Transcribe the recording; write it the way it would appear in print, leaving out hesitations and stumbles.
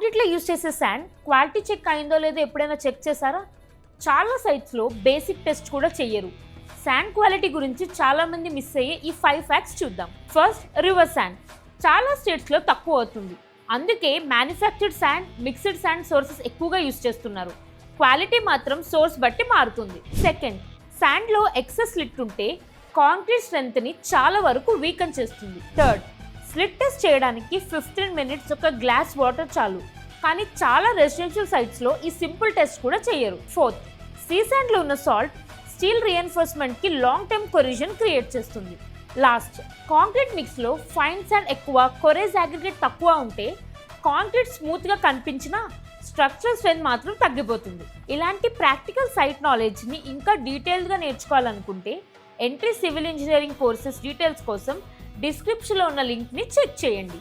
కాంక్రీట్లో use చేసే sand quality check అయిందో లేదో ఎప్పుడైనా చెక్ చేశారా? చాలా సైట్స్లో బేసిక్ టెస్ట్ కూడా చెయ్యరు. శాండ్ క్వాలిటీ గురించి చాలామంది మిస్ అయ్యే ఈ 5 ఫ్యాక్ట్స్ చూద్దాం. ఫస్ట్, రివర్ శాండ్ చాలా స్టేట్స్లో తక్కువ అవుతుంది. అందుకే manufactured sand, mixed sand sources ఎక్కువగా యూజ్ చేస్తున్నారు. క్వాలిటీ మాత్రం సోర్స్ బట్టి మారుతుంది. సెకండ్, శాండ్లో ఎక్సెస్ స్లిట్ ఉంటే కాంక్రీట్ స్ట్రెంగ్త్ని చాలా వరకు వీకెన్ చేస్తుంది. థర్డ్, స్లిట్ టెస్ట్ చేయడానికి 15 మినిట్స్ ఒక గ్లాస్ వాటర్ చాలు. కానీ చాలా రెసిడెన్షియల్ సైట్స్లో ఈ సింపుల్ టెస్ట్ కూడా చేయరు. ఫోర్త్, సీ శాండ్లో ఉన్న సాల్ట్ స్టీల్ రీఎన్ఫోర్స్మెంట్కి లాంగ్ టర్మ్ కొరిజన్ క్రియేట్ చేస్తుంది. లాస్ట్, కాంక్రీట్ మిక్స్లో ఫైన్ శాండ్ ఎక్కువ, కొరేజ్ అగ్రిగేట్ తక్కువ ఉంటే కాంక్రీట్ స్మూత్గా కనిపించినా స్ట్రక్చరల్ స్ట్రెంత్ మాత్రం తగ్గిపోతుంది. ఇలాంటి ప్రాక్టికల్ సైట్ నాలెడ్జ్ని ఇంకా డీటెయిల్డ్గా నేర్చుకోవాలనుకుంటే entry civil engineering courses details కోసం డిస్క్రిప్షన్లో ఉన్న లింక్ని చెక్ చేయండి.